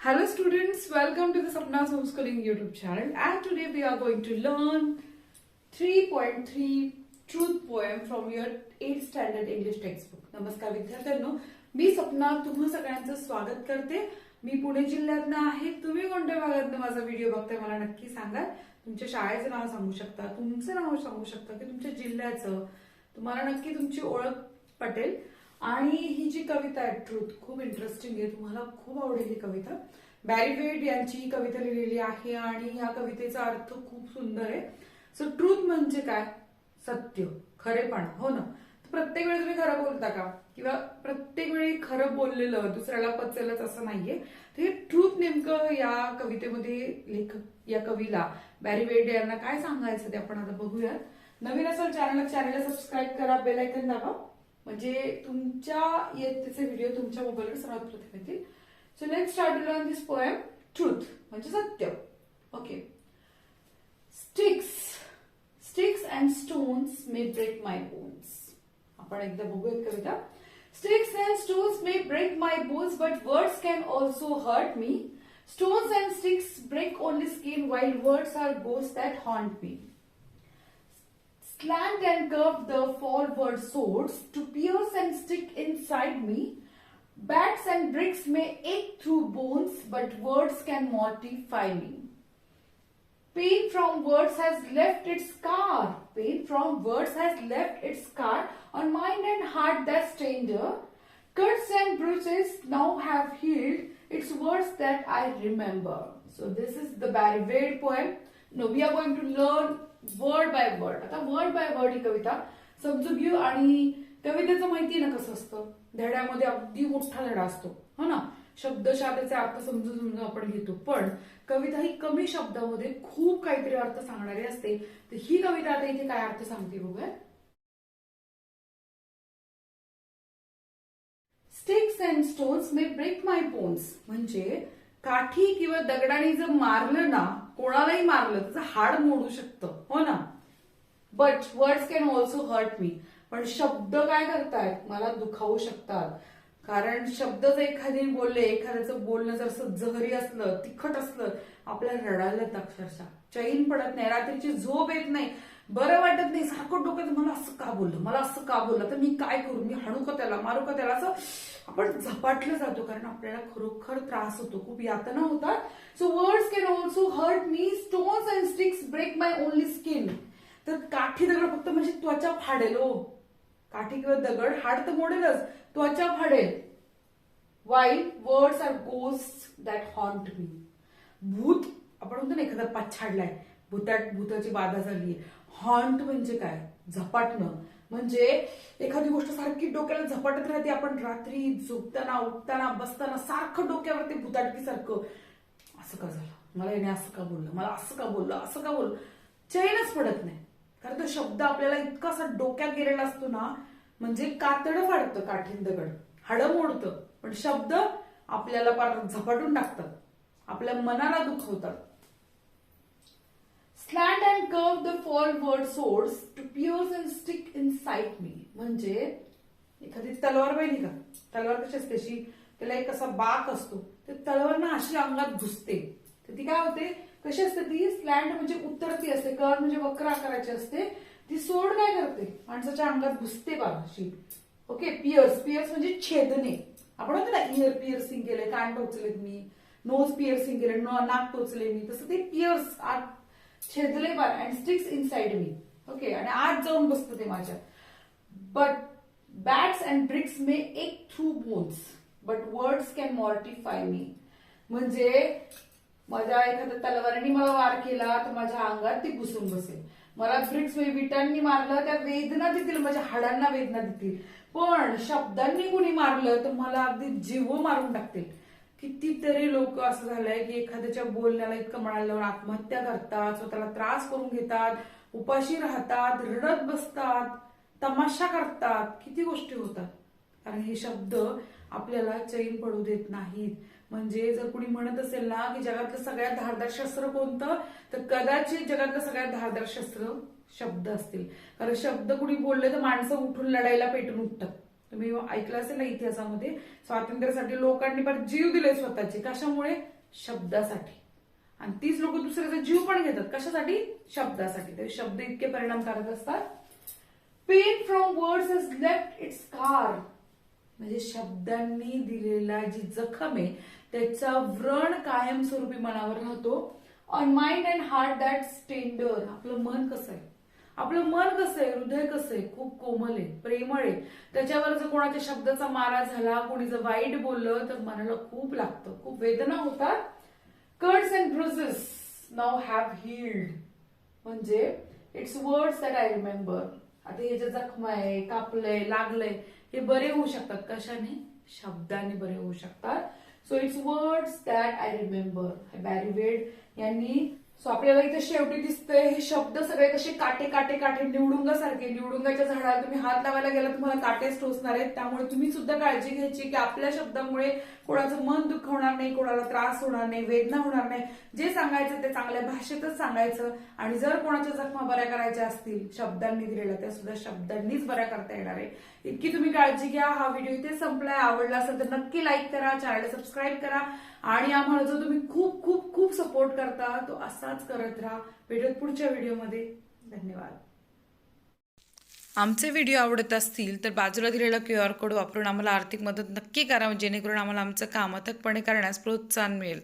Hello students, welcome to the Sapna's Homeschooling YouTube channel, and today we are going to learn 3.3 truth poem from your 8th standard English textbook. नमस्कार विद्यार्थ्यांनो, मी सपना तुम्हा सगळ्यांचं स्वागत करते. मी पुणे जिल्ह्यातनं आहे. तुम्ही कोणत्या भागातनं माझा व्हिडिओ बघताय मला नक्की सांगा. तुमच्या शाळेचं नाव सांगू शकता, तुमचं नाव सांगू शकता की तुमच्या जिल्ह्याचं. तुम्हाला नक्की तुमची ओळख पटेल. आणि ही जी कविता आहे ट्रूथ खूप इंटरेस्टिंग आहे, तुम्हाला खूप आवडेल ही कविता. बॅरी वेड यांची ही कविता लिहिलेली आहे आणि या कवितेचा अर्थ खूप सुंदर आहे. सो ट्रूथ म्हणजे काय? सत्य, खरेपणा, हो ना. प्रत्येक वेळी तुम्ही खरं बोलता का? किंवा प्रत्येक वेळी खरं बोललेलं दुसऱ्याला पचेलच असं नाहीये. तर हे ट्रूथ नेमकं या कवितेमध्ये लेखक या कवीला बॅरी वेड यांना काय सांगायचं ते आपण आता बघूयात. नवीन असेल चॅनलला सबस्क्राईब करा, बेल आयकॉन दाबा, म्हणजे तुमच्या येतेचे व्हिडिओ तुमच्या मोबाईलवर सर्वात प्रथम येतील. So let's start to learn this poem. Truth म्हणजे सत्य. Okay. Sticks and stones may break my bones. आपण एकदा बघूयात कविता. Sticks and stones may break my bones but words can also hurt me. Stones and sticks break only skin while words are ghosts that haunt me. Slant and curved the forward swords to pierce and stick inside me. Bats and bricks may ache through bones, but words can mortify me. Pain from words has left its scar. Pain from words has left its scar on mind and heart that's tender. Cuts and bruises now have healed. It's words that I remember. So this is the Barry Wade poem. Now we are going to learn word by word. आता word by word ही कविता समजून घेऊ. आणि कवितेचं माहिती ना कसं असतं, धड्यामध्ये अगदी मोठा धडा असतो, हो ना. शब्दशः त्याचे अर्थ समजून आपण घेतो, पण कविता ही कमी शब्दामध्ये खूप काहीतरी अर्थ सांगणारी असते. तर ही कविता आता इथे काय अर्थ सांगते बघूया. Sticks and stones may break my bones म्हणजे काठी किंवा दगडाने जर मारलं ना, कोणालाही मारलं त्याचं हाड मोडू शकतं, हो ना. But words can also hurt me. पण शब्द काय करतायत, मला दुखावू शकतात. कारण शब्द जर एखादी बोलले, एखाद्याचं बोलणं जर असं जहरी असलं, तिखट असलं, आपल्याला रडायला येतं अक्षरशः. चैन पडत नाही, रात्रीची झोप येत नाही, बरं वाटत नाही. सारखं डोक्यात मला असं का बोललं, मला असं का बोललं, तर मी काय करू, मी हाणू का त्याला, मारू का त्याला, असं आपण झपाटलं जातो. कारण आपल्याला खरोखर त्रास होतो, खूप यातना होतात. So words can also hurt me. Stones and sticks break my only skin. तर काठी दगड फक्त म्हणजे त्वचा फाडेल. हो, काठी किंवा दगड हाड तर मोडेलच, त्वचा फाडेल. While words are ghost that haunt me. भूत, आपण म्हणतो ना एखादा पाछाडलाय, भूताची बाधा झाली. हॉन्ट म्हणजे काय? झपाटणं. म्हणजे एखादी गोष्ट सारखी डोक्याला झपाटत राहते. आपण रात्री झोपताना, उठताना, बसताना सारखं डोक्यावरती भूताटकी सारखं, असं का झालं, मला याने असं का बोललं, मला असं का बोललं, असं का बोललं. चैनच पडत नाही. कारण तो शब्द आपल्याला इतका असा डोक्यात गेलेला असतो ना, म्हणजे कातडं फाडतं काठीन दगड, हाडं मोडतं. पण शब्द आपल्याला पार झपाटून टाकतात, आपल्या मनाला दुखवतात. Slant and curve the forward swords to pierce and stick inside me. म्हणजे एखादी तलवार पाहिली का? तलवार कशी असते, अशी त्याला एक असा बाक असतो, तर तलवार ना अशी अंगात घुसते. तर ती काय होते, कशी असते ती? स्लॅन्ट म्हणजे उत्तरती असते, कर्व म्हणजे वक्र आकाराची असते. ती सोड काय करते, माणसाच्या अंगात घुसते बघा अशी. ओके. पियर्स म्हणजे छेदणे. आपण म्हणतो ना इयर पियर्सिंग केलंय, कान टोचलेत मी, नोज पियर्सिंग केलंय, नाक टोचले मी, तसं ते पियर्स छेदले बार. And sticks inside me. Okay. आणि आत जाऊन बसतं ते माझ्या. But bats and bricks may ache through bones but words can mortify me. म्हणजे माझ्या एखाद्या तलवारीने मला वार केला तर माझ्या अंगात ती घुसून बसेल. मला ब्रिक्स म्हणजे विटांनी मारलं, त्या वेदना देतील, माझ्या हाडांना वेदना देतील. पण शब्दांनी कुणी मारलं तर मला अगदी जीव मारून टाकतील. कितीतरी लोक असं झालंय की एखाद्याच्या बोलण्याला इतकं म्हणायला लावून आत्महत्या करतात, स्वतःला त्रास करून घेतात, उपाशी राहतात, रडत बसतात, तमाशा करतात, किती गोष्टी होतात. कारण हे शब्द आपल्याला चैन पडू देत नाहीत. म्हणजे जर कुणी म्हणत असेल ना की जगातलं सगळ्यात धारदार शस्त्र कोणतं, तर कदाचित जगातलं सगळ्यात धारदार शस्त्र शब्द असतील. कारण शब्द कुणी बोलले तर माणसं उठून लढायला पेटून उठतात. तुम्ही ऐकलं असेल ना इतिहासामध्ये, स्वातंत्र्यासाठी लोकांनी पण जीव दिले स्वतःचे. कशामुळे? शब्दासाठी. आणि तीच लोक दुसऱ्याचा जीव पण घेतात. कशासाठी? शब्दासाठी. ते शब्द इतके परिणामकारक असतात. Pain from words has left its scar. म्हणजे शब्दांनी दिलेला जी जखम आहे त्याचा व्रण कायमस्वरूपी मनावर राहतो. On mind and heart that's tender. आपलं मन कसं आहे, आपलं मन कसं आहे, हृदय कसं आहे, खूप कोमल आहे, प्रेमळ आहे. त्याच्यावर जर कोणाच्या शब्दाचा मारा झाला, कोणी जर वाईट बोललं तर मनाला खूप लागतं, खूप वेदना होतात. Cuts and bruises now have healed. म्हणजे it's words that I remember. आता हे जे जखम आहे, कापलंय, लागलंय, हे बरे होऊ शकतात. कशाने? शब्दाने बरे होऊ शकतात. So it's words that I remember. Barry Wade यांनी. सो आपल्याला इथे शेवटी दिसतंय हे शब्द सगळे कसे काटे काटे काटे निवडुंगासारखे. निवडुंगाच्या झाडाला तुम्ही हात लावायला गेला तुम्हाला काटेच टोचणार आहेत. त्यामुळे तुम्ही सुद्धा काळजी घ्यायची की आपल्या शब्दामुळे कोणाचं मन दुःख होणार नाही, कोणाला त्रास होणार नाही, वेदना होणार नाही. जे सांगायचं ते चांगल्या भाषेतच सांगायचं. आणि जर कोणाच्या जखमा बऱ्या करायच्या असतील शब्दांनी दिलेल्या, त्या सुद्धा शब्दांनीच बऱ्या करता येणार आहे. इतकी तुम्ही काळजी घ्या. हा व्हिडिओ इथे संपलाय. आवडला असेल तर नक्की लाईक करा, चॅनलला सबस्क्राईब करा. आणि आम्हाला जो तुम्ही खूप खूप खूप सपोर्ट करता तो असाच करत राहा. भेटूयात पुढच्या व्हिडिओमध्ये. धन्यवाद. आमचे व्हिडिओ आवडत असतील तर बाजूला दिलेला QR कोड वापरून आम्हाला आर्थिक मदत नक्की करा, जेणेकरून आम्हाला आमचं काम अथकपणे करण्यास प्रोत्साहन मिळेल.